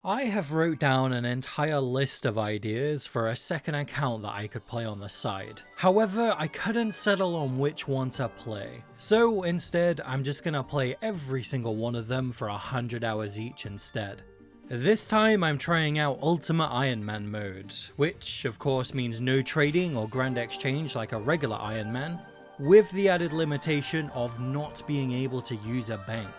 I have wrote down an entire list of ideas for a second account that I could play on the side. However, I couldn't settle on which one to play. So instead, I'm just gonna play every single one of them for 100 hours each instead. This time I'm trying out Ultimate Iron Man mode, which of course means no trading or grand exchange like a regular Iron Man, with the added limitation of not being able to use a bank.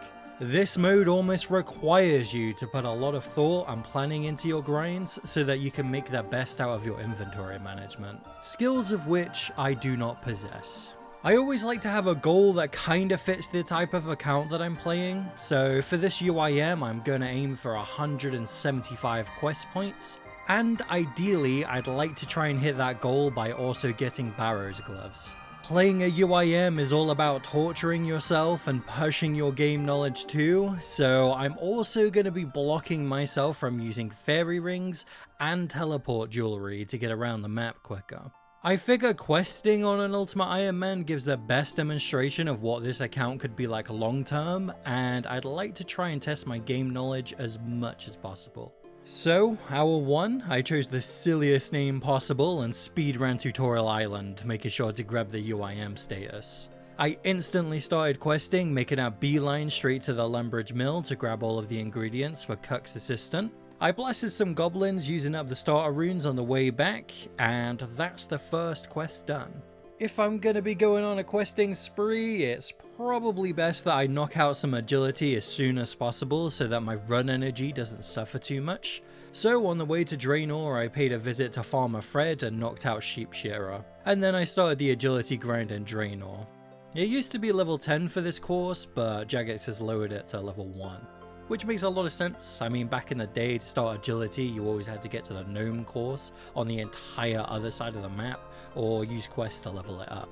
This mode almost requires you to put a lot of thought and planning into your grinds so that you can make the best out of your inventory management, skills of which I do not possess. I always like to have a goal that kinda fits the type of account that I'm playing, so for this UIM I'm gonna aim for 175 quest points, and ideally I'd like to try and hit that goal by also getting Barrow's gloves. Playing a UIM is all about torturing yourself and pushing your game knowledge too, so I'm also going to be blocking myself from using fairy rings and teleport jewelry to get around the map quicker. I figure questing on an Ultimate Iron Man gives the best demonstration of what this account could be like long term, and I'd like to try and test my game knowledge as much as possible. So, hour 1, I chose the silliest name possible and speedran Tutorial Island, making sure to grab the UIM status. I instantly started questing, making a beeline straight to the Lumbridge Mill to grab all of the ingredients for Cuck's assistant. I blasted some goblins using up the starter runes on the way back, and that's the first quest done. If I'm gonna be going on a questing spree, it's probably best that I knock out some agility as soon as possible so that my run energy doesn't suffer too much. So on the way to Draenor, I paid a visit to Farmer Fred and knocked out Sheep Shearer, and then I started the agility grind in Draenor. It used to be level 10 for this course, but Jagex has lowered it to level 1. Which makes a lot of sense. I mean, back in the day, to start agility, you always had to get to the gnome course on the entire other side of the map, or use quests to level it up.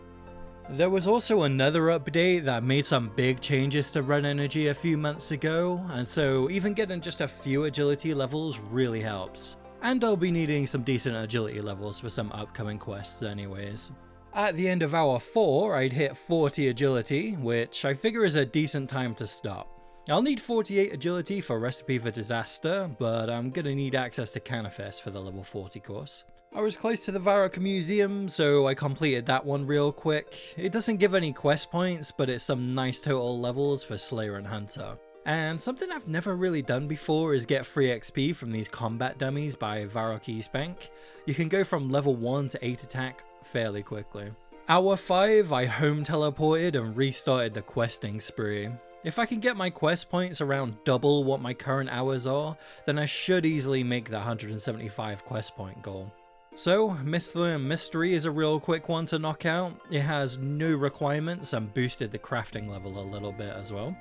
There was also another update that made some big changes to run energy a few months ago, and so even getting just a few agility levels really helps. And I'll be needing some decent agility levels for some upcoming quests anyways. At the end of hour 4, I'd hit 40 agility, which I figure is a decent time to stop. I'll need 48 agility for Recipe for Disaster, but I'm gonna need access to Canifest for the level 40 course. I was close to the Varrock Museum, so I completed that one real quick. It doesn't give any quest points, but it's some nice total levels for Slayer and Hunter. And something I've never really done before is get free XP from these combat dummies by Varrock Eastbank. You can go from level 1 to 8 attack fairly quickly. Hour 5, I home teleported and restarted the questing spree. If I can get my quest points around double what my current hours are, then I should easily make the 175 quest point goal. So, Mistler Mystery is a real quick one to knock out. It has no requirements and boosted the crafting level a little bit as well.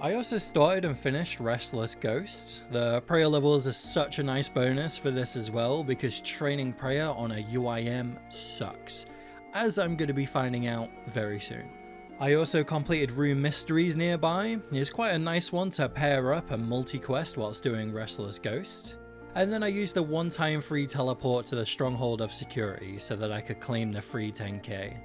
I also started and finished Restless Ghost. The prayer levels are such a nice bonus for this as well, because training prayer on a UIM sucks, as I'm going to be finding out very soon. I also completed Rune Mysteries nearby. It's quite a nice one to pair up and multi-quest whilst doing Restless Ghost. And then I used the one-time free teleport to the Stronghold of Security so that I could claim the free 10k,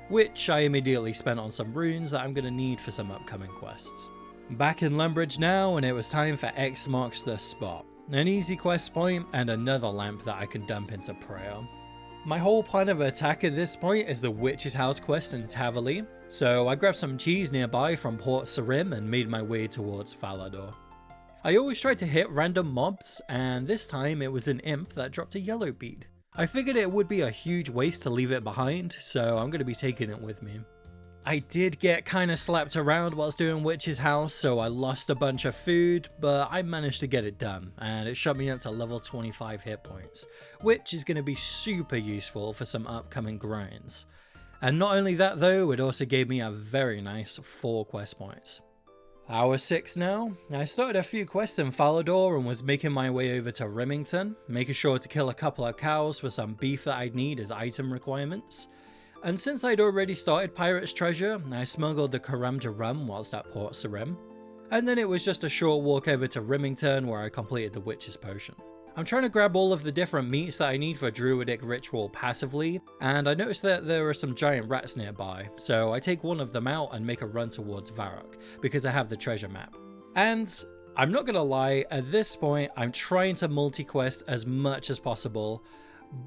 which I immediately spent on some runes that I'm going to need for some upcoming quests. Back in Lumbridge now, and it was time for X Marks the Spot, an easy quest point and another lamp that I can dump into prayer. My whole plan of attack at this point is the Witch's House quest in Tavali, so I grabbed some cheese nearby from Port Sarim and made my way towards Falador. I always try to hit random mobs, and this time it was an imp that dropped a yellow bead. I figured it would be a huge waste to leave it behind, so I'm going to be taking it with me. I did get kinda slapped around whilst doing Witch's House, so I lost a bunch of food, but I managed to get it done, and it shot me up to level 25 hit points, which is going to be super useful for some upcoming grinds. And not only that though, it also gave me a very nice 4 quest points. Hour 6 now. I started a few quests in Falador and was making my way over to Remington, making sure to kill a couple of cows for some beef that I'd need as item requirements. And since I'd already started Pirate's Treasure, I smuggled the Karamja rum whilst at Port Sarim. And then it was just a short walk over to Remington where I completed the Witch's Potion. I'm trying to grab all of the different meats that I need for Druidic Ritual passively, and I noticed that there are some giant rats nearby, so I take one of them out and make a run towards Varrock, because I have the treasure map. And I'm not gonna lie, at this point, I'm trying to multi-quest as much as possible,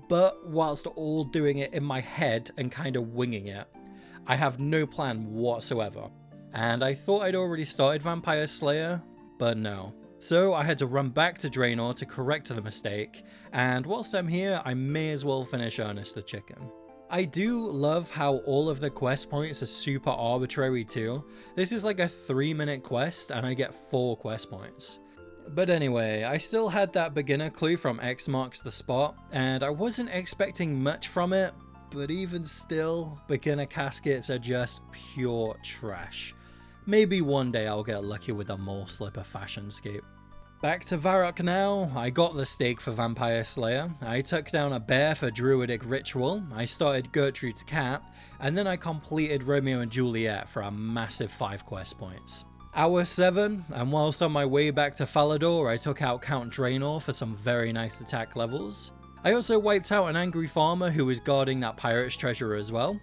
but whilst all doing it in my head and kind of winging it. I have no plan whatsoever. And I thought I'd already started Vampire Slayer, but no. So I had to run back to Draenor to correct the mistake, and whilst I'm here, I may as well finish Ernest the Chicken. I do love how all of the quest points are super arbitrary too. This is like a 3-minute quest and I get 4 quest points. But anyway, I still had that beginner clue from X marks the spot, and I wasn't expecting much from it, but even still, beginner caskets are just pure trash. Maybe one day I'll get lucky with a mole slipper fashionscape. Back to Varrock now. I got the stake for Vampire Slayer, I took down a bear for Druidic Ritual, I started Gertrude's Cat, and then I completed Romeo and Juliet for a massive 5 quest points. Hour 7, and whilst on my way back to Falador, I took out Count Draenor for some very nice attack levels. I also wiped out an angry farmer who was guarding that pirate's treasure as well.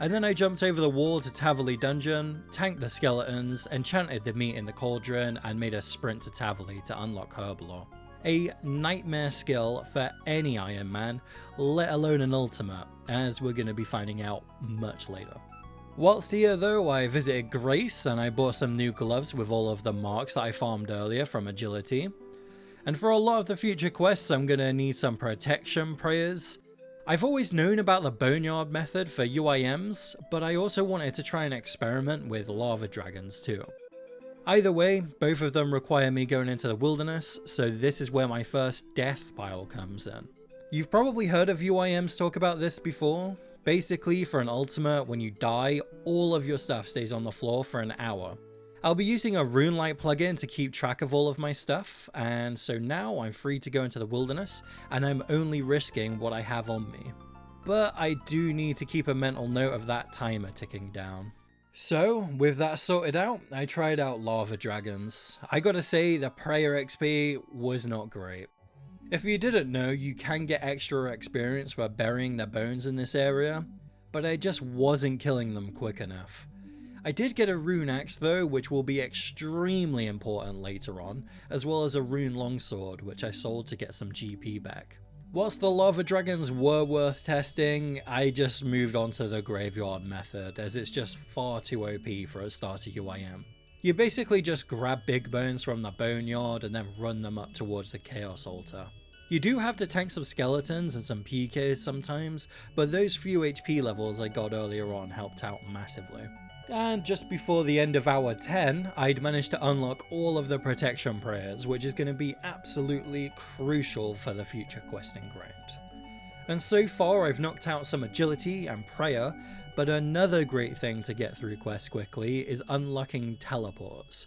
And then I jumped over the wall to Tavali Dungeon, tanked the skeletons, enchanted the meat in the cauldron, and made a sprint to Tavali to unlock Herblore. A nightmare skill for any Iron Man, let alone an ultimate, as we're going to be finding out much later. Whilst here though, I visited Grace and I bought some new gloves with all of the marks that I farmed earlier from Agility. And for a lot of the future quests, I'm going to need some protection prayers. I've always known about the Boneyard method for UIMs, but I also wanted to try and experiment with lava dragons too. Either way, both of them require me going into the wilderness, so this is where my first death pile comes in. You've probably heard of UIMs talk about this before. Basically, for an ultimate, when you die, all of your stuff stays on the floor for an hour. I'll be using a RuneLight plugin to keep track of all of my stuff, and so now I'm free to go into the wilderness, and I'm only risking what I have on me. But I do need to keep a mental note of that timer ticking down. So, with that sorted out, I tried out Lava Dragons. I gotta say, the Prayer XP was not great. If you didn't know, you can get extra experience for burying their bones in this area, but I just wasn't killing them quick enough. I did get a rune axe though, which will be extremely important later on, as well as a rune longsword, which I sold to get some GP back. Whilst the lava dragons were worth testing, I just moved on to the graveyard method, as it's just far too OP for a starter UIM. You basically just grab big bones from the boneyard and then run them up towards the chaos altar. You do have to tank some skeletons and some PKs sometimes, but those few HP levels I got earlier on helped out massively. And just before the end of hour 10, I'd managed to unlock all of the protection prayers, which is going to be absolutely crucial for the future questing grind. And so far I've knocked out some agility and prayer, but another great thing to get through quests quickly is unlocking teleports.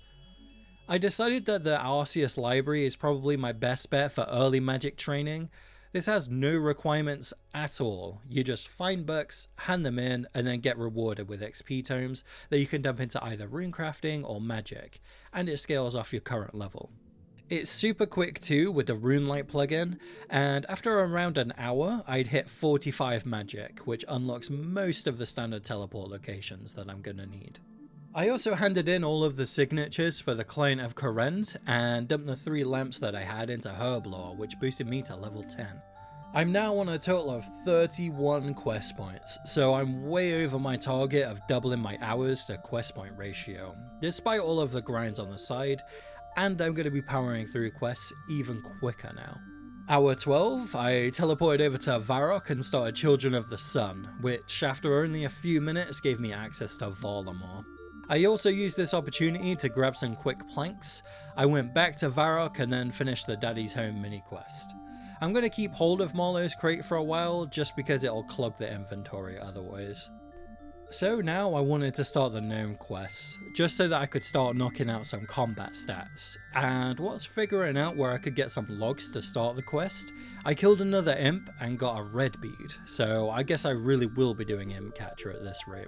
I decided that the Arceus library is probably my best bet for early magic training. This has no requirements at all. You just find books, hand them in, and then get rewarded with XP tomes that you can dump into either runecrafting or magic, and it scales off your current level. It's super quick too with the RuneLight plugin, and after around an hour, I'd hit 45 magic, which unlocks most of the standard teleport locations that I'm gonna need. I also handed in all of the signatures for the Client of Korend and dumped the 3 lamps that I had into Herblore, which boosted me to level 10. I'm now on a total of 31 quest points, so I'm way over my target of doubling my hours to quest point ratio, despite all of the grinds on the side, and I'm going to be powering through quests even quicker now. Hour 12, I teleported over to Varrock and started Children of the Sun, which after only a few minutes gave me access to Varlamore. I also used this opportunity to grab some quick planks. I went back to Varrock and then finished the Daddy's Home mini quest. I'm going to keep hold of Marlowe's crate for a while just because it'll clog the inventory otherwise. So now I wanted to start the gnome quest, just so that I could start knocking out some combat stats, and whilst figuring out where I could get some logs to start the quest, I killed another imp and got a red bead, so I guess I really will be doing imp catcher at this rate.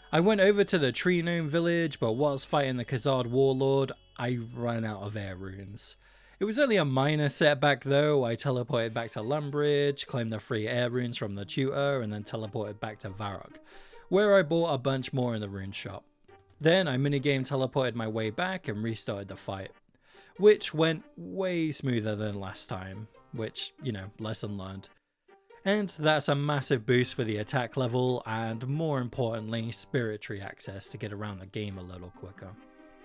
I went over to the tree gnome village, but whilst fighting the Khazad warlord, I ran out of air runes. It was only a minor setback though. I teleported back to Lumbridge, claimed the free air runes from the tutor, and then teleported back to Varrock, where I bought a bunch more in the rune shop. Then I minigame teleported my way back and restarted the fight. which went way smoother than last time, which, you know, lesson learned. And that's a massive boost for the attack level and, more importantly, spirit tree access to get around the game a little quicker.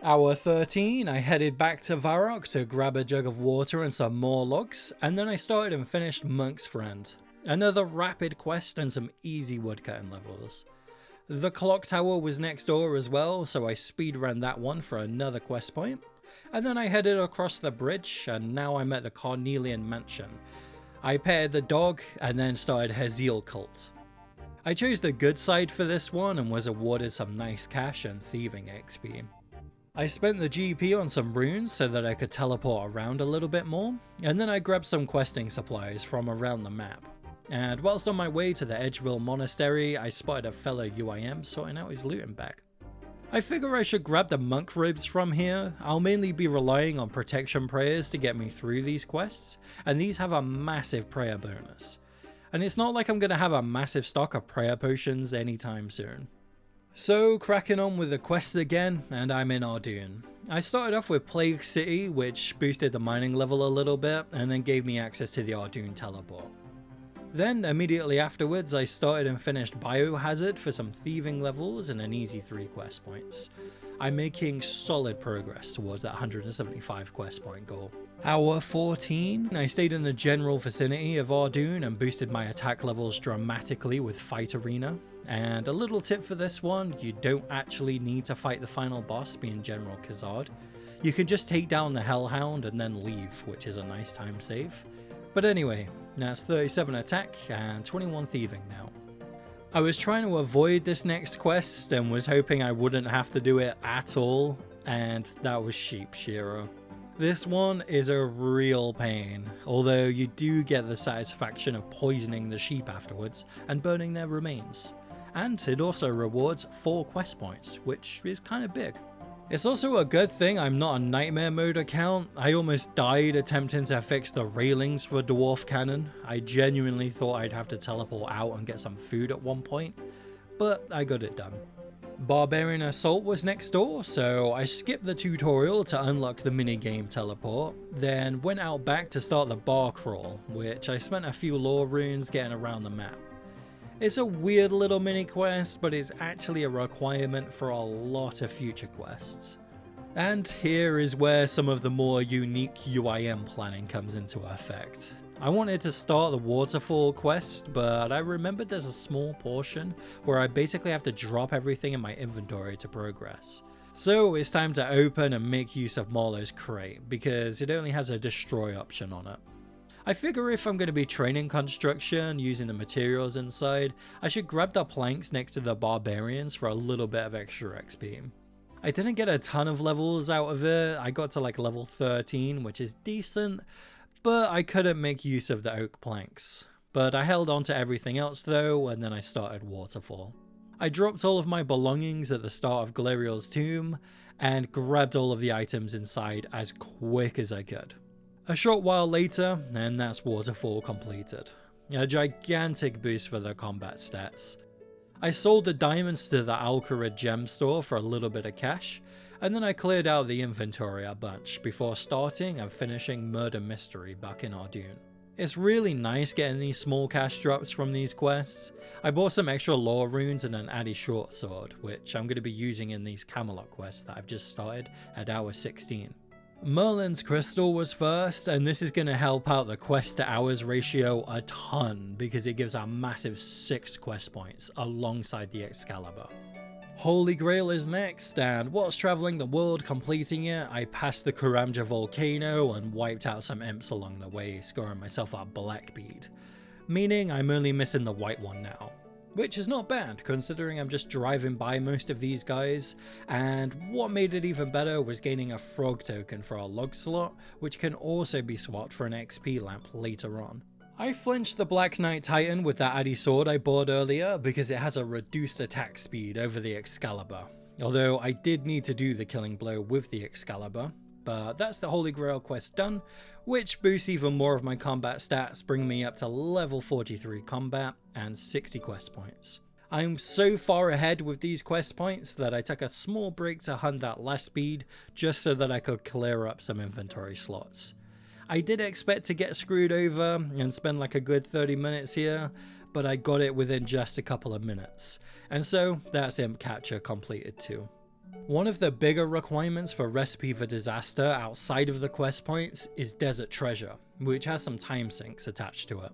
Hour 13, I headed back to Varrock to grab a jug of water and some more logs, and then I started and finished Monk's Friend. Another rapid quest and some easy woodcutting levels. The clock tower was next door as well, so I speedran that one for another quest point. And then I headed across the bridge, and now I'm at the Cornelian Mansion. I paired the dog, and then started Haziel Cult. I chose the good side for this one and was awarded some nice cash and thieving XP. I spent the GP on some runes so that I could teleport around a little bit more, and then I grabbed some questing supplies from around the map. And whilst on my way to the Edgeville Monastery, I spotted a fellow UIM sorting out his looting bag. I figure I should grab the monk robes from here. I'll mainly be relying on protection prayers to get me through these quests, and these have a massive prayer bonus. And it's not like I'm going to have a massive stock of prayer potions anytime soon. So cracking on with the quests again, and I'm in Ardoon. I started off with Plague City, which boosted the mining level a little bit, and then gave me access to the Ardoon teleport. Then, immediately afterwards, I started and finished Biohazard for some thieving levels and an easy 3 quest points. I'm making solid progress towards that 175 quest point goal. Hour 14, I stayed in the general vicinity of Ardoon and boosted my attack levels dramatically with Fight Arena. And a little tip for this one, you don't actually need to fight the final boss being General Khazad. You can just take down the Hellhound and then leave, which is a nice time save. But anyway, that's 37 attack and 21 thieving now. I was trying to avoid this next quest and was hoping I wouldn't have to do it at all, and that was Sheep Shearer. This one is a real pain, although you do get the satisfaction of poisoning the sheep afterwards and burning their remains. And it also rewards 4 quest points, which is kind of big. It's also a good thing I'm not a nightmare mode account. I almost died attempting to fix the railings for Dwarf Cannon. I genuinely thought I'd have to teleport out and get some food at one point, but I got it done. Barbarian Assault was next door, so I skipped the tutorial to unlock the minigame teleport, then went out back to start the bar crawl, which I spent a few lore runes getting around the map. It's a weird little mini quest, but it's actually a requirement for a lot of future quests. And here is where some of the more unique UIM planning comes into effect. I wanted to start the waterfall quest, but I remembered there's a small portion where I basically have to drop everything in my inventory to progress. So it's time to open and make use of Marlowe's crate, because it only has a destroy option on it. I figure if I'm going to be training construction using the materials inside, I should grab the planks next to the barbarians for a little bit of extra XP. I didn't get a ton of levels out of it. I got to like level 13, which is decent, but I couldn't make use of the oak planks. But I held on to everything else though, and then I started Waterfall. I dropped all of my belongings at the start of Galerial's tomb and grabbed all of the items inside as quick as I could. A short while later, and that's Waterfall completed. A gigantic boost for the combat stats. I sold the diamonds to the Alcarid gem store for a little bit of cash, and then I cleared out the inventory a bunch before starting and finishing Murder Mystery back in Ardoon. It's really nice getting these small cash drops from these quests. I bought some extra lore runes and an Addy short sword, which I'm going to be using in these Camelot quests that I've just started at hour 16. Merlin's Crystal was first, and this is going to help out the quest to hours ratio a ton because it gives a massive 6 quest points alongside the Excalibur. Holy Grail is next, and whilst travelling the world completing it, I passed the Karamja volcano and wiped out some imps along the way, scoring myself a black bead, meaning I'm only missing the white one now. Which is not bad, considering I'm just driving by most of these guys, and what made it even better was gaining a frog token for our log slot, which can also be swapped for an XP lamp later on. I flinched the Black Knight Titan with that Addy sword I bought earlier because it has a reduced attack speed over the Excalibur, although I did need to do the killing blow with the Excalibur. But that's the Holy Grail quest done, which boosts even more of my combat stats, bringing me up to level 43 combat and 60 quest points. I'm so far ahead with these quest points that I took a small break to hunt at less speed just so that I could clear up some inventory slots. I did expect to get screwed over and spend like a good 30 minutes here, but I got it within just a couple of minutes, and so that's imp capture completed too. One of the bigger requirements for Recipe for Disaster outside of the quest points is Desert Treasure, which has some time sinks attached to it.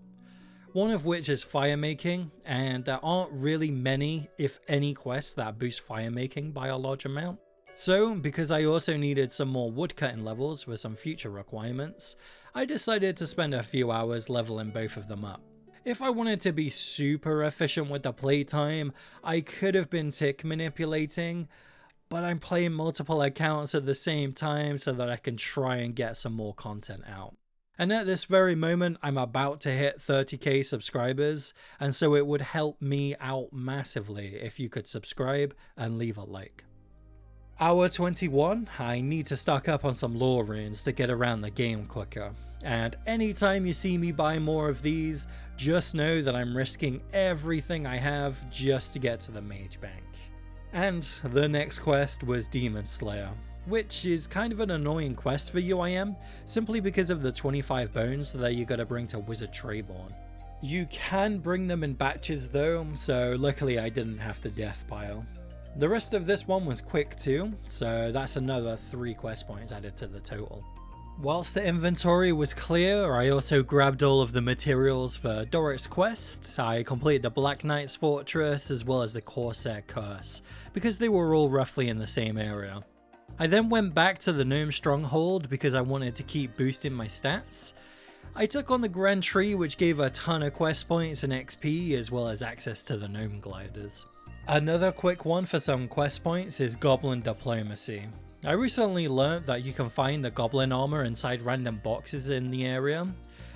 One of which is fire making, and there aren't really many, if any, quests that boost fire making by a large amount. So, because I also needed some more woodcutting levels for some future requirements, I decided to spend a few hours leveling both of them up. If I wanted to be super efficient with the playtime, I could have been tick manipulating, but I'm playing multiple accounts at the same time so that I can try and get some more content out. And at this very moment, I'm about to hit 30k subscribers, and so it would help me out massively if you could subscribe and leave a like. Hour 21, I need to stock up on some lore runes to get around the game quicker. And anytime you see me buy more of these, just know that I'm risking everything I have just to get to the mage bank. And the next quest was Demon Slayer, which is kind of an annoying quest for UIM, simply because of the 25 bones that you gotta bring to Wizard Trayborn. You can bring them in batches though, so luckily I didn't have to death pile. The rest of this one was quick too, so that's another 3 quest points added to the total. Whilst the inventory was clear, I also grabbed all of the materials for Doric's quest. I completed the Black Knight's Fortress as well as the Corsair Curse, because they were all roughly in the same area. I then went back to the Gnome Stronghold because I wanted to keep boosting my stats. I took on the Grand Tree, which gave a ton of quest points and XP as well as access to the Gnome Gliders. Another quick one for some quest points is Goblin Diplomacy. I recently learnt that you can find the goblin armor inside random boxes in the area,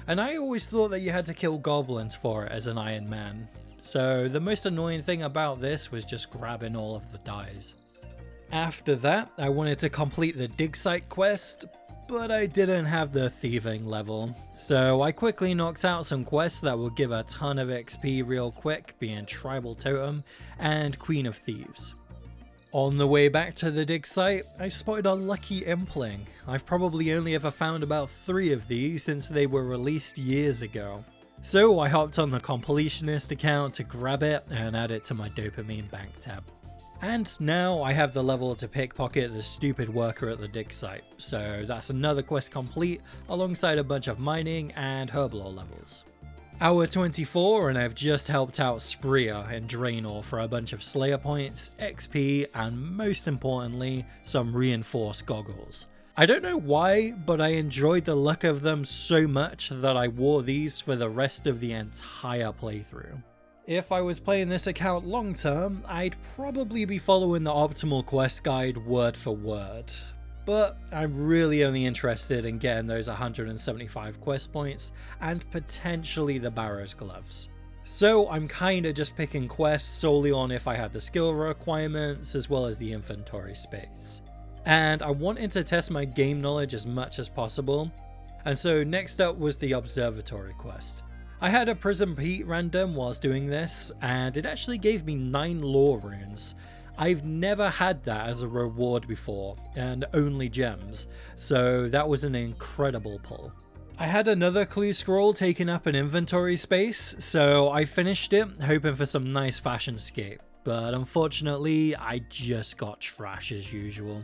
and I always thought that you had to kill goblins for it as an Iron Man. So the most annoying thing about this was just grabbing all of the dies. After that, I wanted to complete the dig site quest, but I didn't have the thieving level. So I quickly knocked out some quests that will give a ton of XP real quick, being Tribal Totem and Queen of Thieves. On the way back to the dig site, I spotted a lucky impling. I've probably only ever found about 3 of these since they were released years ago. So I hopped on the completionist account to grab it and add it to my dopamine bank tab. And now I have the level to pickpocket the stupid worker at the dig site, so that's another quest complete alongside a bunch of mining and herblore levels. Hour 24 and I've just helped out Spria in Draenor for a bunch of Slayer points, XP, and most importantly, some reinforced goggles. I don't know why, but I enjoyed the look of them so much that I wore these for the rest of the entire playthrough. If I was playing this account long term, I'd probably be following the optimal quest guide word for word. But I'm really only interested in getting those 175 quest points and potentially the Barrow's Gloves. So I'm kinda just picking quests solely on if I have the skill requirements as well as the inventory space. And I wanted to test my game knowledge as much as possible, and so next up was the Observatory quest. I had a Prism Pete random whilst doing this, and it actually gave me 9 lore runes. I've never had that as a reward before, and only gems, so that was an incredible pull. I had another clue scroll taking up an inventory space, so I finished it hoping for some nice fashion scape, but unfortunately I just got trash as usual.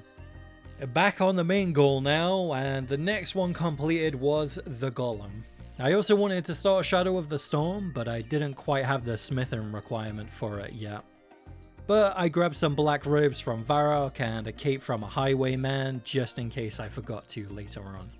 Back on the main goal now, and the next one completed was the Golem. I also wanted to start Shadow of the Storm, but I didn't quite have the smithing requirement for it yet. But I grabbed some black robes from Varrock and a cape from a highwayman just in case I forgot to later on.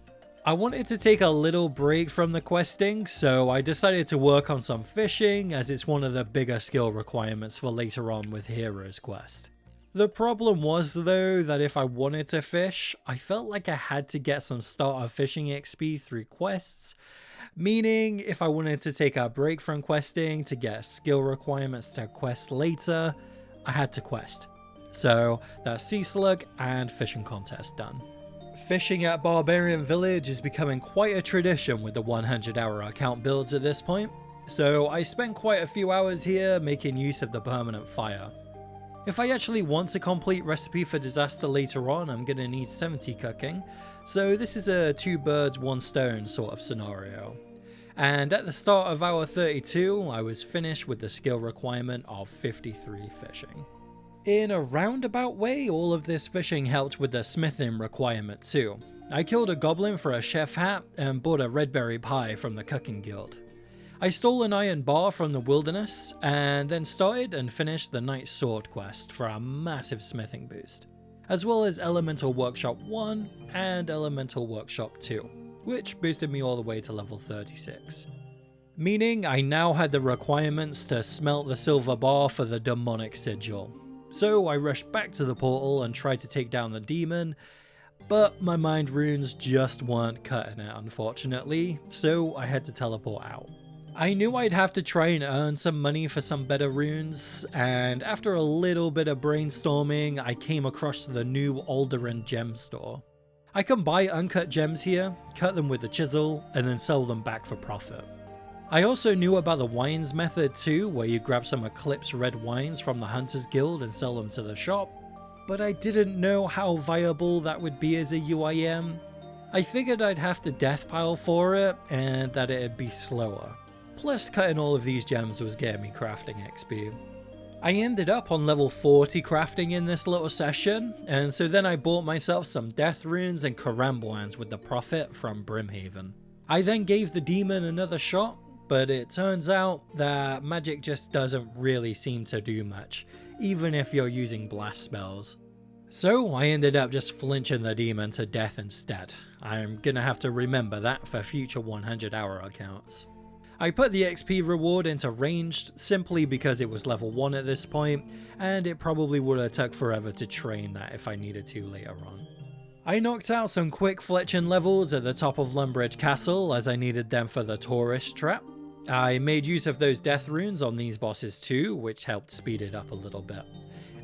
I wanted to take a little break from the questing, so I decided to work on some fishing as it's one of the bigger skill requirements for later on with Hero's Quest. The problem was though that if I wanted to fish, I felt like I had to get some starter fishing XP through quests, meaning if I wanted to take a break from questing to get skill requirements to quest later, I had to quest. So that's Sea Slug and fishing contest done. Fishing at Barbarian Village is becoming quite a tradition with the 100-hour account builds at this point, so I spent quite a few hours here making use of the permanent fire. If I actually want a complete recipe for disaster later on, I'm gonna need 70 cooking, so this is a 2 birds 1 stone sort of scenario. And at the start of hour 32, I was finished with the skill requirement of 53 fishing. In a roundabout way, all of this fishing helped with the smithing requirement too. I killed a goblin for a chef hat and bought a red berry pie from the cooking guild. I stole an iron bar from the wilderness and then started and finished the Knight's Sword quest for a massive smithing boost, as well as Elemental Workshop 1 and Elemental Workshop 2, which boosted me all the way to level 36. Meaning I now had the requirements to smelt the silver bar for the demonic sigil. So I rushed back to the portal and tried to take down the demon, but my mind runes just weren't cutting it unfortunately, so I had to teleport out. I knew I'd have to try and earn some money for some better runes, and after a little bit of brainstorming, I came across the new Alderan gem store. I can buy uncut gems here, cut them with a chisel, and then sell them back for profit. I also knew about the wines method too, where you grab some Eclipse red wines from the Hunters Guild and sell them to the shop, but I didn't know how viable that would be as a UIM. I figured I'd have to death pile for it, and that it'd be slower. Plus cutting all of these gems was getting me crafting XP. I ended up on level 40 crafting in this little session, and so then I bought myself some death runes and karambwans with the profit from Brimhaven. I then gave the demon another shot, but it turns out that magic just doesn't really seem to do much, even if you're using blast spells. So I ended up just flinching the demon to death instead. I'm gonna have to remember that for future 100-hour accounts. I put the XP reward into ranged simply because it was level 1 at this point, and it probably would have took forever to train that if I needed to later on. I knocked out some quick fletching levels at the top of Lumbridge Castle as I needed them for the tourist trap. I made use of those death runes on these bosses too, which helped speed it up a little bit.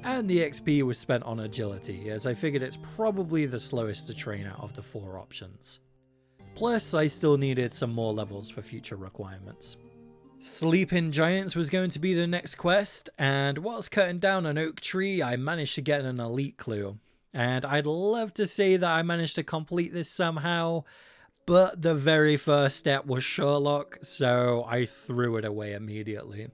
And the XP was spent on agility, as I figured it's probably the slowest to train out of the 4 options. Plus, I still needed some more levels for future requirements. Sleeping Giants was going to be the next quest, and whilst cutting down an oak tree, I managed to get an elite clue. And I'd love to say that I managed to complete this somehow, but the very first step was Sherlock, so I threw it away immediately.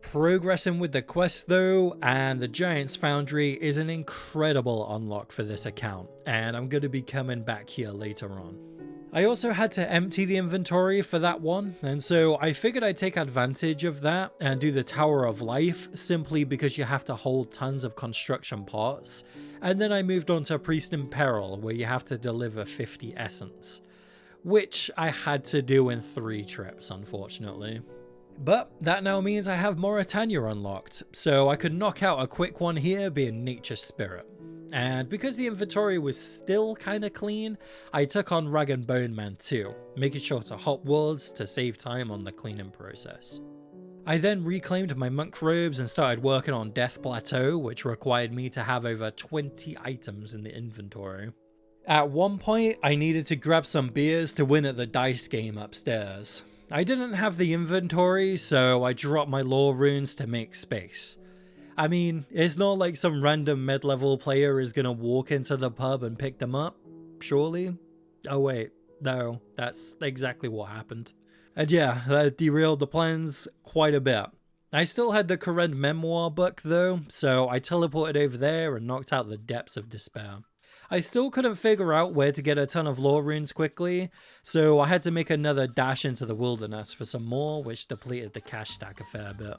Progressing with the quest though, and the Giant's Foundry is an incredible unlock for this account, and I'm going to be coming back here later on. I also had to empty the inventory for that one, and so I figured I'd take advantage of that and do the Tower of Life simply because you have to hold tons of construction parts, and then I moved on to Priest in Peril where you have to deliver 50 essence, which I had to do in 3 trips unfortunately. But that now means I have Mauritania unlocked, so I could knock out a quick one here being Nature Spirit. And because the inventory was still kinda clean, I took on Rag and Bone Man too, making sure to hop worlds to save time on the cleaning process. I then reclaimed my monk robes and started working on Death Plateau, which required me to have over 20 items in the inventory. At one point, I needed to grab some beers to win at the dice game upstairs. I didn't have the inventory, so I dropped my lore runes to make space. I mean, it's not like some random mid-level player is gonna walk into the pub and pick them up, surely? Oh wait, no, that's exactly what happened. And yeah, that derailed the plans quite a bit. I still had the Karen memoir book though, so I teleported over there and knocked out the Depths of Despair. I still couldn't figure out where to get a ton of lore runes quickly, so I had to make another dash into the wilderness for some more, which depleted the cash stack a fair bit.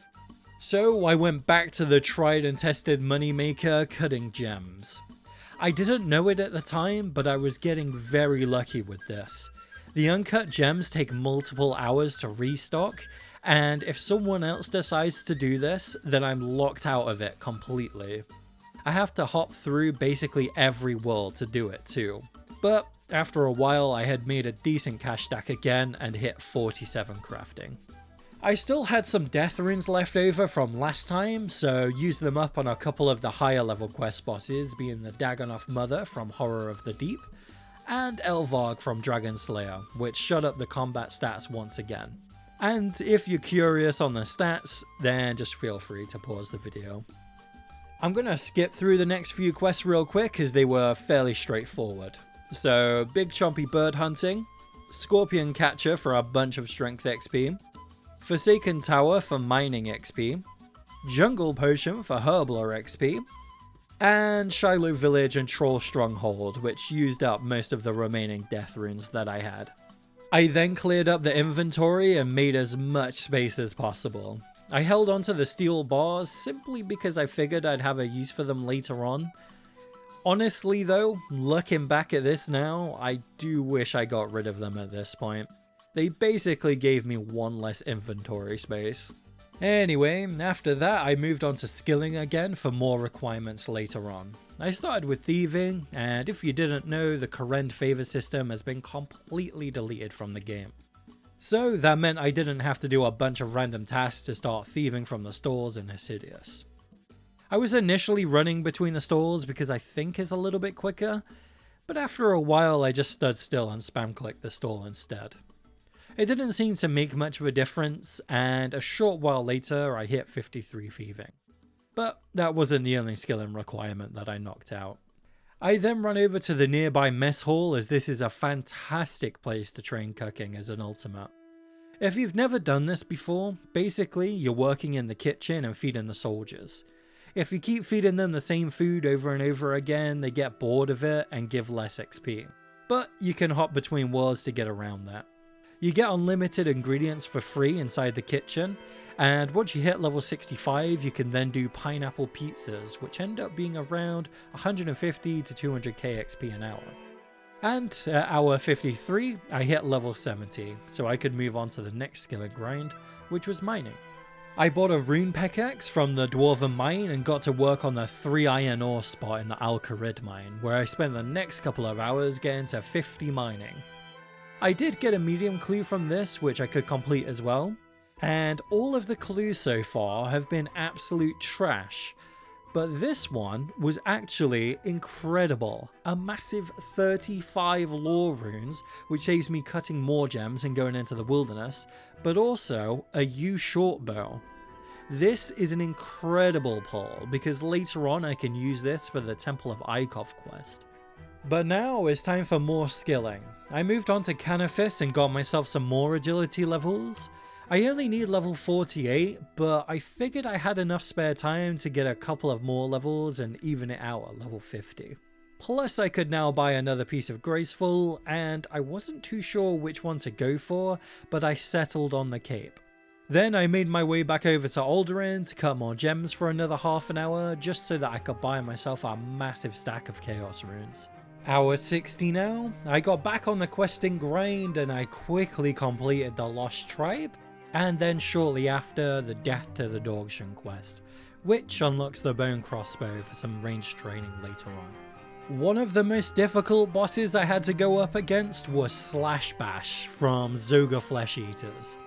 So I went back to the tried and tested moneymaker, cutting gems. I didn't know it at the time, but I was getting very lucky with this. The uncut gems take multiple hours to restock, and if someone else decides to do this, then I'm locked out of it completely. I have to hop through basically every world to do it too. But after a while I had made a decent cash stack again and hit 47 crafting. I still had some death runes left over from last time, so used them up on a couple of the higher level quest bosses, being the Dagonoth Mother from Horror of the Deep, and Elvarg from Dragon Slayer, which shot up the combat stats once again. And if you're curious on the stats, then just feel free to pause the video. I'm going to skip through the next few quests real quick as they were fairly straightforward. So, Big Chompy Bird Hunting, Scorpion Catcher for a bunch of Strength XP, Forsaken Tower for Mining XP, Jungle Potion for Herbler XP, and Shiloh Village and Troll Stronghold, which used up most of the remaining death runes that I had. I then cleared up the inventory and made as much space as possible. I held onto the steel bars simply because I figured I'd have a use for them later on. Honestly though, looking back at this now, I do wish I got rid of them at this point. They basically gave me one less inventory space. Anyway, after that I moved on to skilling again for more requirements later on. I started with thieving, and if you didn't know, the Corrend favor system has been completely deleted from the game. So that meant I didn't have to do a bunch of random tasks to start thieving from the stores in Hesidius. I was initially running between the stores because I think it's a little bit quicker, but after a while I just stood still and spam clicked the store instead. It didn't seem to make much of a difference, and a short while later I hit 53 thieving. But that wasn't the only skilling requirement that I knocked out. I then ran over to the nearby mess hall, as this is a fantastic place to train cooking as an ultimate. If you've never done this before, basically you're working in the kitchen and feeding the soldiers. If you keep feeding them the same food over and over again, they get bored of it and give less XP. But you can hop between worlds to get around that. You get unlimited ingredients for free inside the kitchen, and once you hit level 65 you can then do pineapple pizzas, which end up being around 150 to 200k XP an hour. And at hour 53 I hit level 70, so I could move on to the next skill and grind, which was mining. I bought a rune pickaxe from the Dwarven mine and got to work on the 3 iron ore spot in the Al-Kharid mine, where I spent the next couple of hours getting to 50 mining. I did get a medium clue from this, which I could complete as well, and all of the clues so far have been absolute trash, but this one was actually incredible. A massive 35 lore runes, which saves me cutting more gems and going into the wilderness, but also a yew short bow. This is an incredible pull, because later on I can use this for the Temple of Ikov quest. But now it's time for more skilling. I moved on to Canifis and got myself some more agility levels. I only need level 48, but I figured I had enough spare time to get a couple of more levels and even it out at level 50. Plus I could now buy another piece of Graceful, and I wasn't too sure which one to go for, but I settled on the cape. Then I made my way back over to Alderaan to cut more gems for another half an hour, just so that I could buy myself a massive stack of Chaos runes. Hour 60 now, I got back on the questing grind and I quickly completed the Lost Tribe, and then shortly after the Death to the Dogshan quest, which unlocks the Bone Crossbow for some ranged training later on. One of the most difficult bosses I had to go up against was Slash Bash from Zoga Flesh Eaters.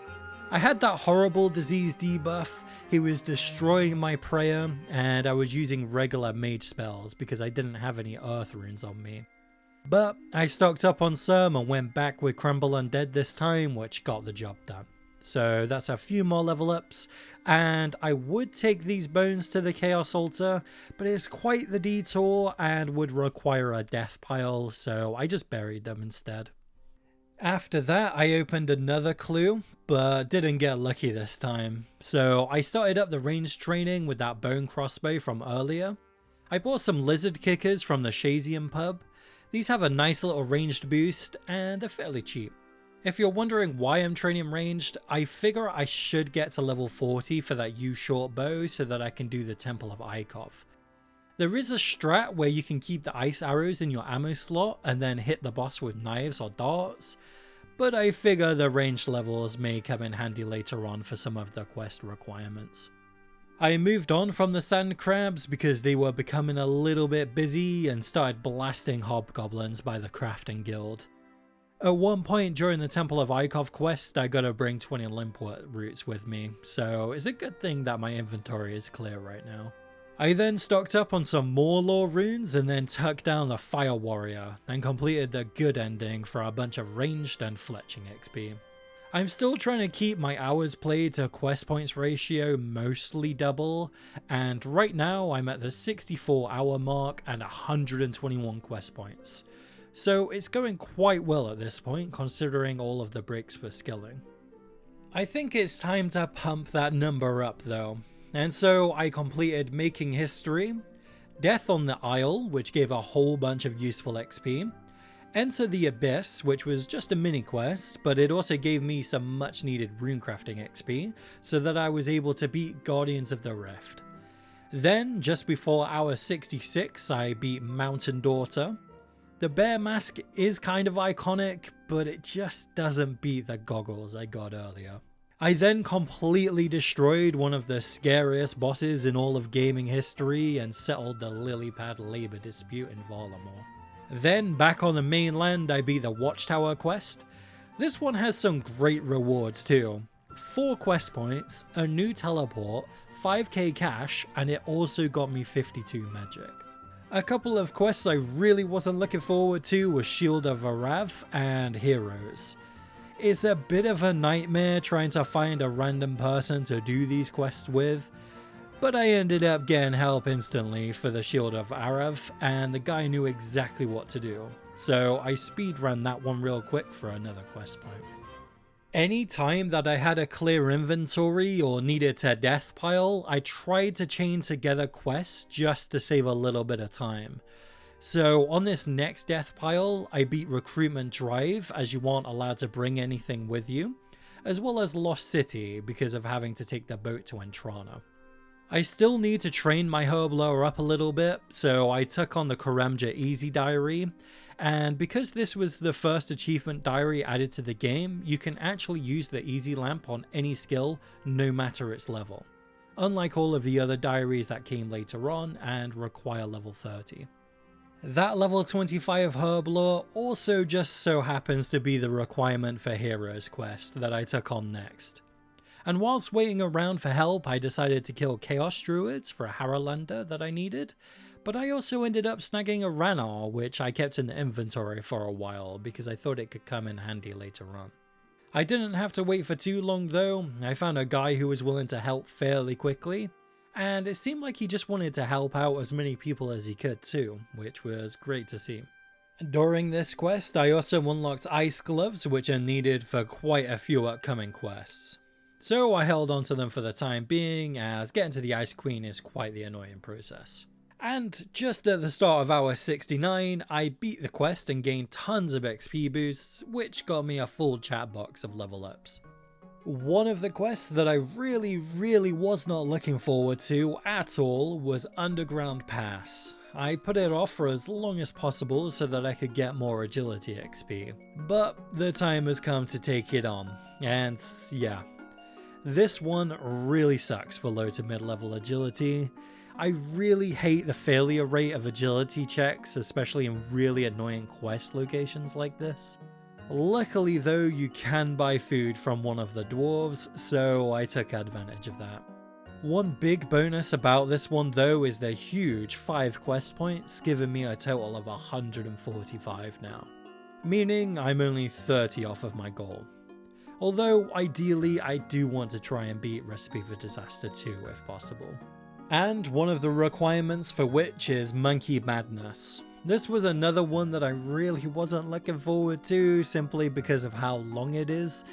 I had that horrible disease debuff, he was destroying my prayer, and I was using regular mage spells because I didn't have any earth runes on me. But I stocked up on some and went back with Crumble Undead this time, which got the job done. So that's a few more level ups, and I would take these bones to the Chaos Altar, but it's quite the detour and would require a death pile, so I just buried them instead. After that, I opened another clue, but didn't get lucky this time. So I started up the ranged training with that bone crossbow from earlier. I bought some lizard kickers from the Shazium pub. These have a nice little ranged boost, and they're fairly cheap. If you're wondering why I'm training ranged, I figure I should get to level 40 for that yew short bow so that I can do the Temple of Ikov. There is a strat where you can keep the ice arrows in your ammo slot and then hit the boss with knives or darts, but I figure the ranged levels may come in handy later on for some of the quest requirements. I moved on from the sand crabs because they were becoming a little bit busy and started blasting hobgoblins by the crafting guild. At one point during the Temple of Ikov quest, I gotta bring 20 limpwort roots with me, so it's a good thing that my inventory is clear right now. I then stocked up on some more lore runes and then tucked down the Fire Warrior and completed the good ending for a bunch of ranged and fletching XP. I'm still trying to keep my hours played to quest points ratio mostly double, and right now I'm at the 64 hour mark and 121 quest points. So it's going quite well at this point considering all of the bricks for skilling. I think it's time to pump that number up though, and so I completed Making History, Death on the Isle, which gave a whole bunch of useful XP, Enter the Abyss, which was just a mini quest, but it also gave me some much needed runecrafting XP, so that I was able to beat Guardians of the Rift. Then, just before hour 66, I beat Mountain Daughter. The bear mask is kind of iconic, but it just doesn't beat the goggles I got earlier. I then completely destroyed one of the scariest bosses in all of gaming history and settled the lily pad labor dispute in Varlamore. Then, back on the mainland, I beat the Watchtower quest. This one has some great rewards too. 4 quest points, a new teleport, 5k cash, and it also got me 52 magic. A couple of quests I really wasn't looking forward to were Shield of Arav and Heroes. It's a bit of a nightmare trying to find a random person to do these quests with, but I ended up getting help instantly for the Shield of Arav, and the guy knew exactly what to do, so I speedran that one real quick for another quest point. Any time that I had a clear inventory or needed to death pile, I tried to chain together quests just to save a little bit of time. So on this next death pile, I beat Recruitment Drive as you aren't allowed to bring anything with you, as well as Lost City because of having to take the boat to Entrana. I still need to train my Herbler up a little bit, so I took on the Karamja Easy Diary, and because this was the first achievement diary added to the game, you can actually use the Easy Lamp on any skill, no matter its level, unlike all of the other diaries that came later on and require level 30. That level 25 Herbler also just so happens to be the requirement for Heroes quest that I took on next. And whilst waiting around for help, I decided to kill Chaos Druids for a Haralander that I needed, but I also ended up snagging a Ranarr, which I kept in the inventory for a while because I thought it could come in handy later on. I didn't have to wait for too long though. I found a guy who was willing to help fairly quickly, and it seemed like he just wanted to help out as many people as he could too, which was great to see. During this quest, I also unlocked Ice Gloves, which are needed for quite a few upcoming quests. So I held on to them for the time being, as getting to the Ice Queen is quite the annoying process. And just at the start of hour 69, I beat the quest and gained tons of XP boosts, which got me a full chat box of level ups. One of the quests that I really was not looking forward to at all was Underground Pass. I put it off for as long as possible so that I could get more agility XP, but the time has come to take it on, and yeah. This one really sucks for low to mid-level agility. I really hate the failure rate of agility checks, especially in really annoying quest locations like this. Luckily though, you can buy food from one of the dwarves, so I took advantage of that. One big bonus about this one though is the huge 5 quest points, giving me a total of 145 now, meaning I'm only 30 off of my goal. Although, ideally, I do want to try and beat Recipe for Disaster 2 if possible. And one of the requirements for which is Monkey Madness. This was another one that I really wasn't looking forward to, simply because of how long it is.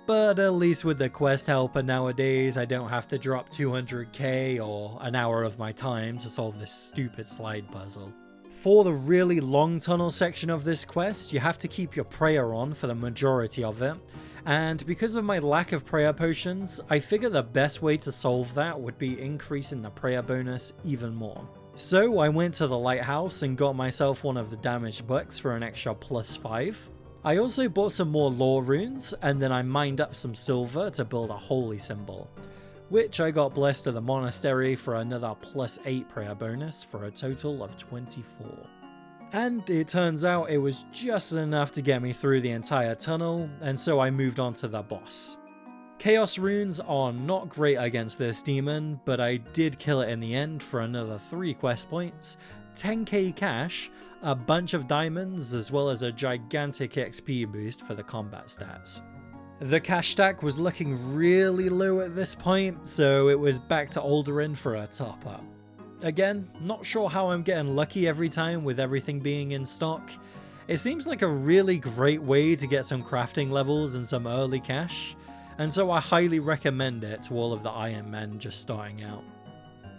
But at least with the quest helper nowadays, I don't have to drop 200k or an hour of my time to solve this stupid slide puzzle. For the really long tunnel section of this quest, you have to keep your prayer on for the majority of it, and because of my lack of prayer potions, I figure the best way to solve that would be increasing the prayer bonus even more. So I went to the lighthouse and got myself one of the damaged books for an extra +5. I also bought some more lore runes, and then I mined up some silver to build a holy symbol, which I got blessed to the monastery for another +8 prayer bonus for a total of 24. And it turns out it was just enough to get me through the entire tunnel, and so I moved on to the boss. Chaos runes are not great against this demon, but I did kill it in the end for another 3 quest points, 10k cash, a bunch of diamonds, as well as a gigantic XP boost for the combat stats. The cash stack was looking really low at this point, so it was back to Alderin for a top up. Again, not sure how I'm getting lucky every time with everything being in stock. It seems like a really great way to get some crafting levels and some early cash, and so I highly recommend it to all of the Iron Men just starting out.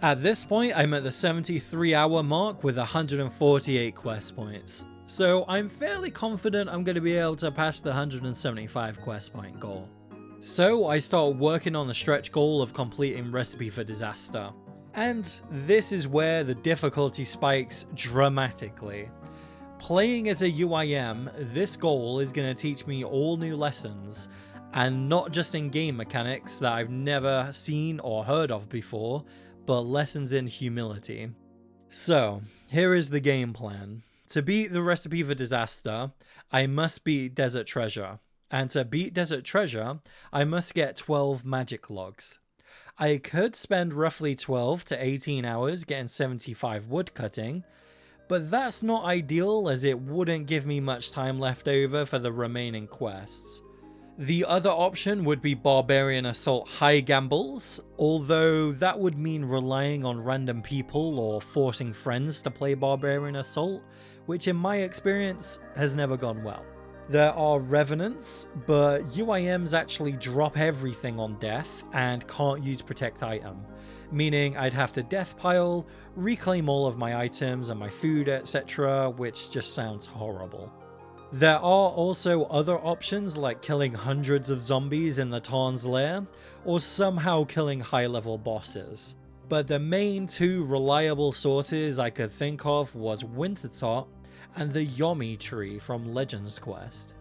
At this point, I'm at the 73-hour mark with 148 quest points, so I'm fairly confident I'm going to be able to pass the 175 quest point goal. So I start working on the stretch goal of completing Recipe for Disaster. And this is where the difficulty spikes dramatically. Playing as a UIM, this goal is going to teach me all new lessons, and not just in-game mechanics that I've never seen or heard of before, but lessons in humility. So, here is the game plan. To beat the Recipe for Disaster, I must beat Desert Treasure, and to beat Desert Treasure, I must get 12 magic logs. I could spend roughly 12 to 18 hours getting 75 wood cutting, but that's not ideal as it wouldn't give me much time left over for the remaining quests. The other option would be Barbarian Assault High Gambles, although that would mean relying on random people or forcing friends to play Barbarian Assault, which in my experience has never gone well. There are Revenants, but UIMs actually drop everything on death and can't use Protect Item, meaning I'd have to death pile, reclaim all of my items and my food, etc., which just sounds horrible. There are also other options like killing hundreds of zombies in the Tarn's lair, or somehow killing high-level bosses. But the main two reliable sources I could think of was Wintertop and the Yomi tree from Legends Quest.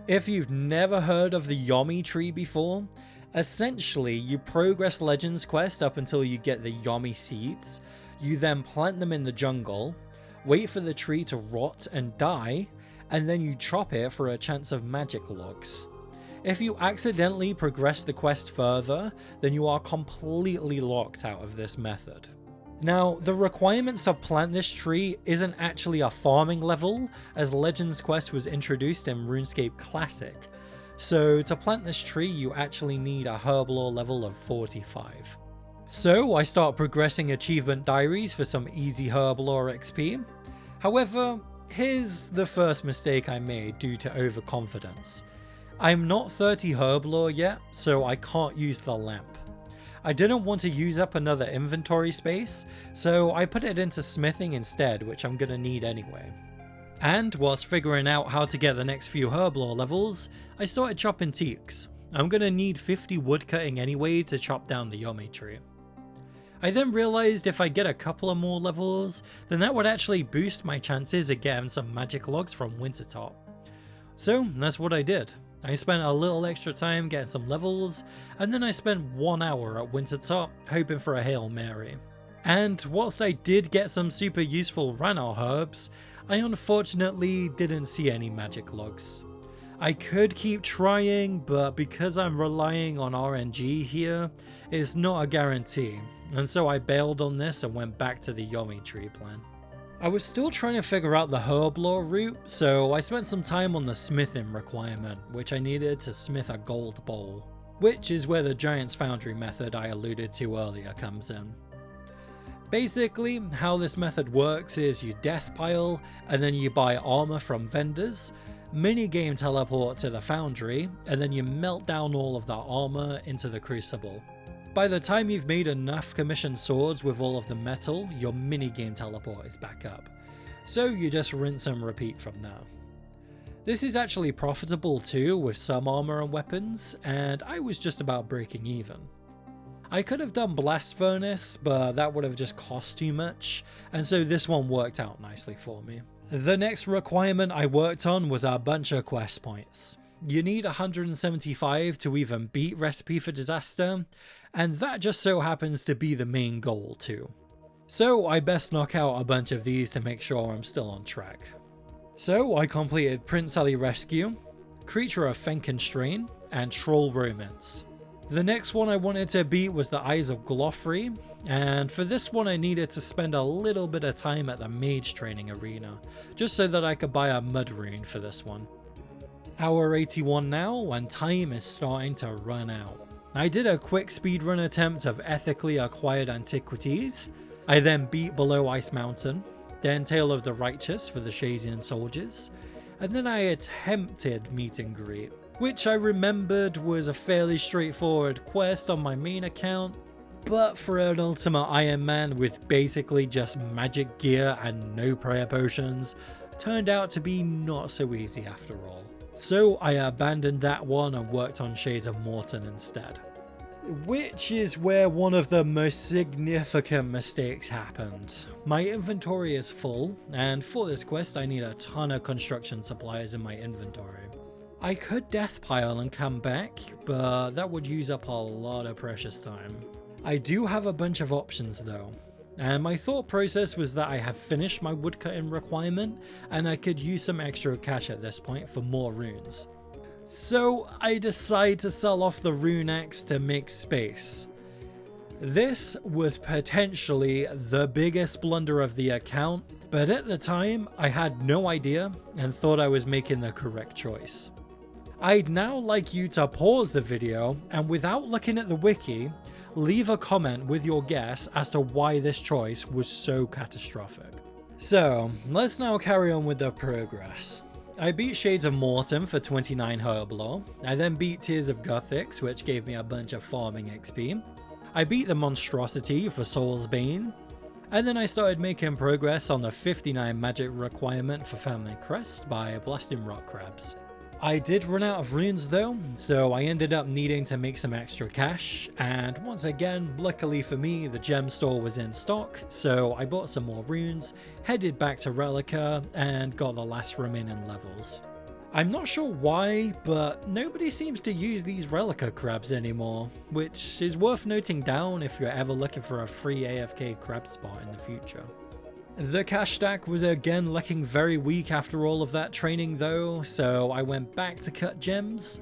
If you've never heard of the Yomi tree before, essentially you progress Legends Quest up until you get the Yomi seeds, you then plant them in the jungle, wait for the tree to rot and die, and then you chop it for a chance of magic logs. If you accidentally progress the quest further, then you are completely locked out of this method. Now, the requirements to plant this tree isn't actually a farming level, as Legends Quest was introduced in RuneScape Classic, so to plant this tree you actually need a herblore level of 45. So I start progressing achievement diaries for some easy herblore XP. However, here's the first mistake I made due to overconfidence. I'm not 30 herblore yet, so I can't use the lamp. I didn't want to use up another inventory space, so I put it into smithing instead, which I'm gonna need anyway. And whilst figuring out how to get the next few herblore levels, I started chopping teaks. I'm gonna need 50 woodcutting anyway to chop down the Yomi tree. I then realised if I get a couple of more levels, then that would actually boost my chances of getting some magic logs from Wintertop. So that's what I did. I spent a little extra time getting some levels, and then I spent 1 hour at Wintertop hoping for a Hail Mary. And whilst I did get some super useful Ranarr herbs, I unfortunately didn't see any magic logs. I could keep trying, but because I'm relying on RNG here, it's not a guarantee, and so I bailed on this and went back to the Yomi tree plan. I was still trying to figure out the herblore route, so I spent some time on the smithing requirement, which I needed to smith a gold bowl, which is where the Giant's Foundry method I alluded to earlier comes in. Basically, how this method works is you death pile, and then you buy armor from vendors, minigame teleport to the foundry, and then you melt down all of that armor into the crucible. By the time you've made enough commissioned swords with all of the metal, your minigame teleport is back up. So you just rinse and repeat from there. This is actually profitable too with some armor and weapons, and I was just about breaking even. I could have done Blast Furnace, but that would have just cost too much, and so this one worked out nicely for me. The next requirement I worked on was a bunch of quest points. You need 175 to even beat Recipe for Disaster, and that just so happens to be the main goal too. So I best knock out a bunch of these to make sure I'm still on track. So I completed Prince Ali Rescue, Creature of Fenkenstrain, and Troll Romance. The next one I wanted to beat was the Eyes of Glofrey, and for this one I needed to spend a little bit of time at the Mage Training Arena, just so that I could buy a Mud Rune for this one. Hour 81 now, and time is starting to run out. I did a quick speedrun attempt of ethically acquired antiquities. I then beat Below Ice Mountain, then Tale of the Righteous for the Shazian soldiers, and then I attempted Meet and Greet, which I remembered was a fairly straightforward quest on my main account, but for an Ultimate Iron Man with basically just magic gear and no prayer potions, turned out to be not so easy after all. So I abandoned that one and worked on Shades of Morton instead. Which is where one of the most significant mistakes happened. My inventory is full, and for this quest I need a ton of construction supplies in my inventory. I could death pile and come back, but that would use up a lot of precious time. I do have a bunch of options though, and my thought process was that I have finished my woodcutting requirement and I could use some extra cash at this point for more runes. So I decide to sell off the rune axe to make space. This was potentially the biggest blunder of the account, but at the time I had no idea and thought I was making the correct choice. I'd now like you to pause the video and, without looking at the wiki, leave a comment with your guess as to why this choice was so catastrophic. So let's now carry on with the progress. I beat Shades of Morton for 29 herb lore. I then beat Tears of Guthix, which gave me a bunch of farming XP. I beat the Monstrosity for Soul's Bane. And then I started making progress on the 59 magic requirement for Family Crest by blasting rock crabs. I did run out of runes though, so I ended up needing to make some extra cash, and once again, luckily for me, the gem store was in stock, so I bought some more runes, headed back to Relica, and got the last remaining levels. I'm not sure why, but nobody seems to use these Relica crabs anymore, which is worth noting down if you're ever looking for a free AFK crab spot in the future. The cash stack was again looking very weak after all of that training though, so I went back to cut gems,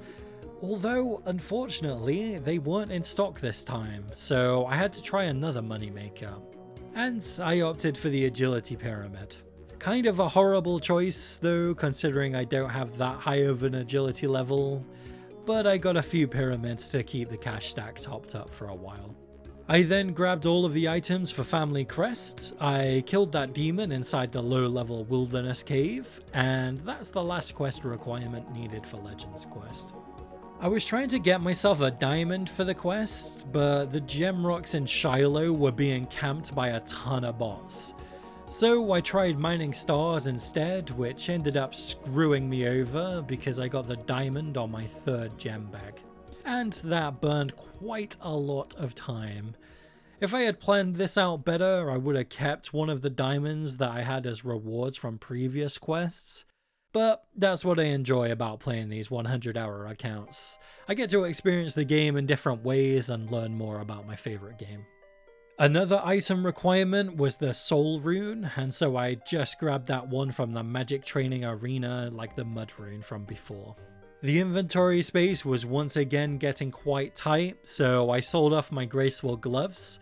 although unfortunately they weren't in stock this time, so I had to try another moneymaker. And I opted for the agility pyramid. Kind of a horrible choice though, considering I don't have that high of an agility level, but I got a few pyramids to keep the cash stack topped up for a while. I then grabbed all of the items for Family Crest, I killed that demon inside the low level wilderness cave, and that's the last quest requirement needed for Legends quest. I was trying to get myself a diamond for the quest, but the gem rocks in Shiloh were being camped by a ton of bots. So I tried mining stars instead, which ended up screwing me over because I got the diamond on my third gem bag. And that burned quite a lot of time. If I had planned this out better, I would have kept one of the diamonds that I had as rewards from previous quests. But that's what I enjoy about playing these 100-hour accounts. I get to experience the game in different ways and learn more about my favorite game. Another item requirement was the Soul Rune, and so I just grabbed that one from the Magic Training Arena like the Mud Rune from before. The inventory space was once again getting quite tight, so I sold off my graceful gloves,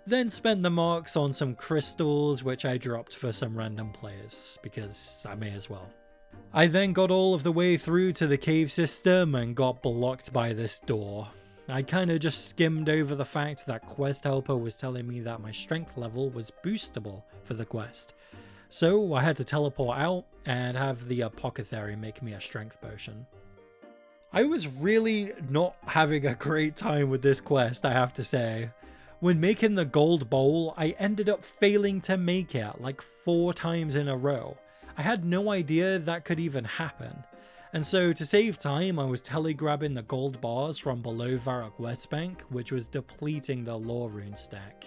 then spent the marks on some crystals which I dropped for some random players, because I may as well. I then got all of the way through to the cave system and got blocked by this door. I kinda just skimmed over the fact that Quest Helper was telling me that my strength level was boostable for the quest, so I had to teleport out and have the apothecary make me a strength potion. I was really not having a great time with this quest, I have to say. When making the gold bowl, I ended up failing to make it like 4 times in a row. I had no idea that could even happen. And so to save time, I was telegrabbing the gold bars from below Varrock Westbank, which was depleting the lore rune stack.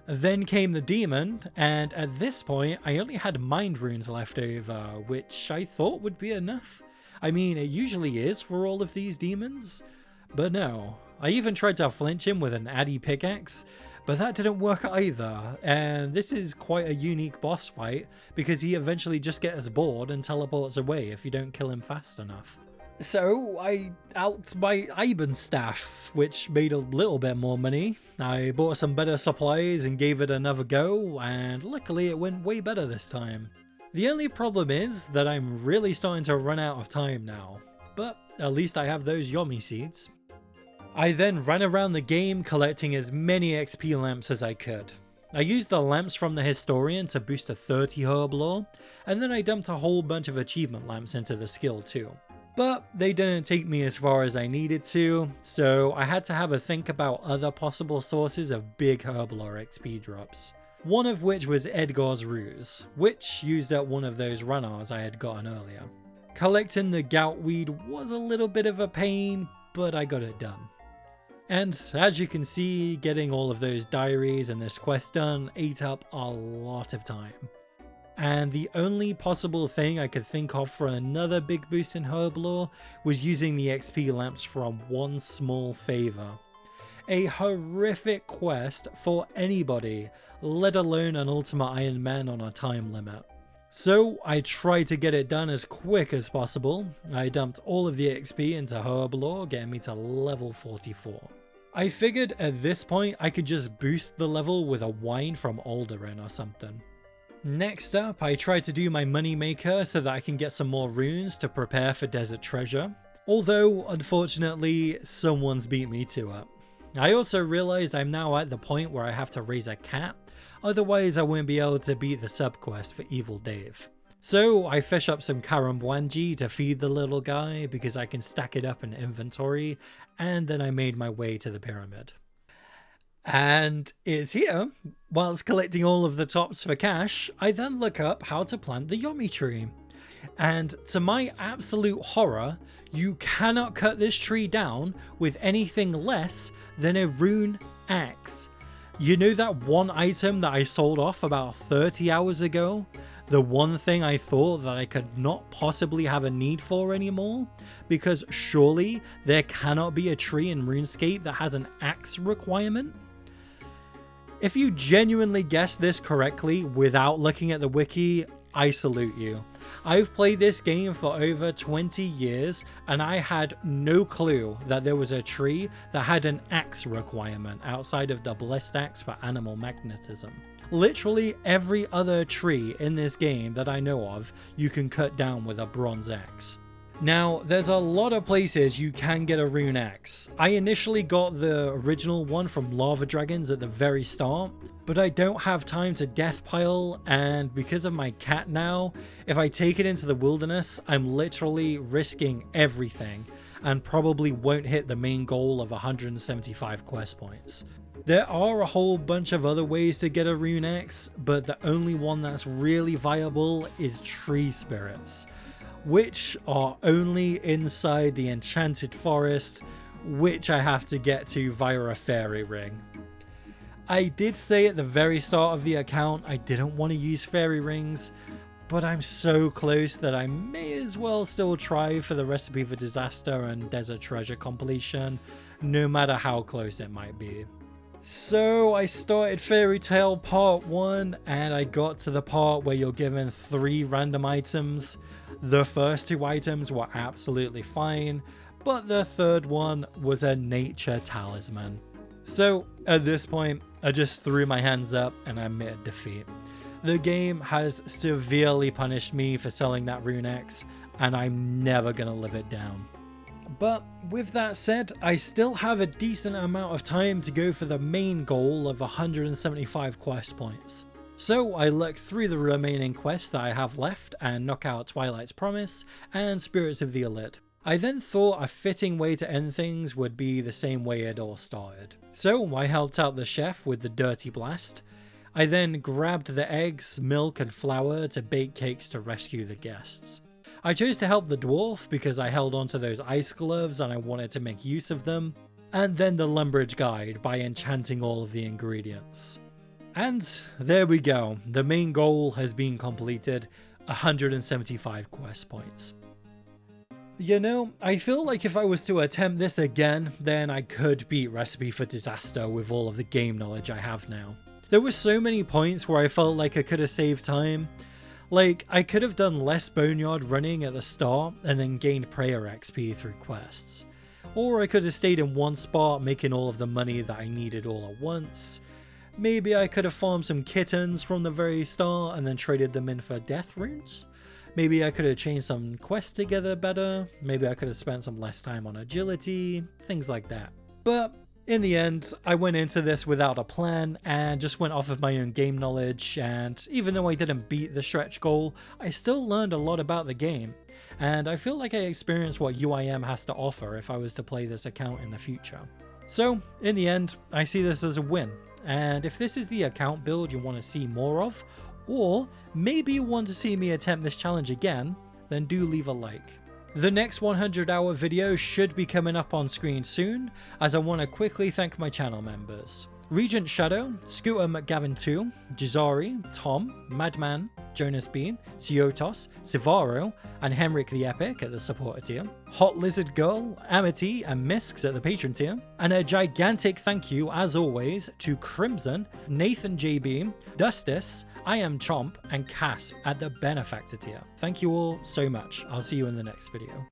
Then came the demon, and at this point I only had mind runes left over, which I thought would be enough. I mean, it usually is for all of these demons, but no. I even tried to flinch him with an Addy pickaxe, but that didn't work either, and this is quite a unique boss fight because he eventually just gets bored and teleports away if you don't kill him fast enough. So I out my Iban staff, which made a little bit more money. I bought some better supplies and gave it another go, and luckily it went way better this time. The only problem is that I'm really starting to run out of time now. but at least I have those Yomi seeds. I then ran around the game collecting as many XP lamps as I could. I used the lamps from the Historian to boost to 30 herb lore, and then I dumped a whole bunch of achievement lamps into the skill too. But they didn't take me as far as I needed to, so I had to have a think about other possible sources of big herb lore XP drops. One of which was Edgar's Ruse, which used up one of those runners I had gotten earlier. Collecting the gout weed was a little bit of a pain, but I got it done. And as you can see, getting all of those diaries and this quest done ate up a lot of time. And the only possible thing I could think of for another big boost in herb lore was using the XP lamps from one small favor. A horrific quest for anybody, let alone an Ultimate Iron Man on a time limit. So I tried to get it done as quick as possible. I dumped all of the XP into herb lore, getting me to level 44. I figured at this point I could just boost the level with a wine from Alderaan or something. Next up, I tried to do my moneymaker so that I can get some more runes to prepare for Desert Treasure. Although, unfortunately, someone's beat me to it. I also realized I'm now at the point where I have to raise a cat, otherwise I won't be able to beat the subquest for Evil Dave. So I fish up some Karambwanji to feed the little guy because I can stack it up in inventory, and then I made my way to the pyramid. And it's here, whilst collecting all of the tops for cash, I then look up how to plant the Yomi tree. And to my absolute horror, you cannot cut this tree down with anything less than a rune axe. You know that one item that I sold off about 30 hours ago? The one thing I thought that I could not possibly have a need for anymore? Because surely there cannot be a tree in RuneScape that has an axe requirement? If you genuinely guessed this correctly without looking at the wiki, I salute you. I've played this game for over 20 years and I had no clue that there was a tree that had an axe requirement outside of the blessed axe for animal magnetism. Literally every other tree in this game that I know of you can cut down with a bronze axe. Now, there's a lot of places you can get a rune axe. I initially got the original one from Lava Dragons at the very start, but I don't have time to death pile, and because of my cat now, if I take it into the wilderness, I'm literally risking everything, and probably won't hit the main goal of 175 quest points. There are a whole bunch of other ways to get a rune axe, but the only one that's really viable is tree spirits, which are only inside the enchanted forest, which I have to get to via a fairy ring. I did say at the very start of the account I didn't want to use fairy rings, but I'm so close that I may as well still try for the Recipe for Disaster and Desert Treasure completion, no matter how close it might be. So I started Fairy Tale Part 1 and I got to the part where you're given 3 random items. The first 2 items were absolutely fine, but the third one was a nature talisman. So at this point, I just threw my hands up and I admitted defeat. The game has severely punished me for selling that rune axe, and I'm never gonna live it down. But with that said, I still have a decent amount of time to go for the main goal of 175 quest points. So I look through the remaining quests that I have left and knock out Twilight's Promise and Spirits of the Elite. I then thought a fitting way to end things would be the same way it all started. So I helped out the chef with the Dirty Blast. I then grabbed the eggs, milk and flour to bake cakes to rescue the guests. I chose to help the dwarf because I held onto those ice gloves and I wanted to make use of them. And then the Lumbridge Guide by enchanting all of the ingredients. And there we go, the main goal has been completed, 175 quest points. You know, I feel like if I was to attempt this again, then I could beat Recipe for Disaster with all of the game knowledge I have now. There were so many points where I felt like I could have saved time. Like, I could have done less boneyard running at the start and then gained prayer XP through quests. Or I could have stayed in one spot making all of the money that I needed all at once. Maybe I could have farmed some kittens from the very start and then traded them in for death runes. Maybe I could have changed some quests together better. Maybe I could have spent some less time on agility, things like that. But in the end, I went into this without a plan and just went off of my own game knowledge, and even though I didn't beat the stretch goal, I still learned a lot about the game, and I feel like I experienced what UIM has to offer if I was to play this account in the future. So, in the end, I see this as a win, and if this is the account build you want to see more of, or maybe you want to see me attempt this challenge again, then do leave a like. The next 100-hour video should be coming up on screen soon, as I want to quickly thank my channel members. Regent Shadow, Scooter McGavin2, Jazari, Tom, Madman, Jonas Bean, Siotos, Sivaro, and Henrik the Epic at the supporter tier, Hot Lizard Girl, Amity, and Misks at the patron tier, and a gigantic thank you, as always, to Crimson, Nathan JB, Dustis, I Am Chomp, and Casp at the benefactor tier. Thank you all so much. I'll see you in the next video.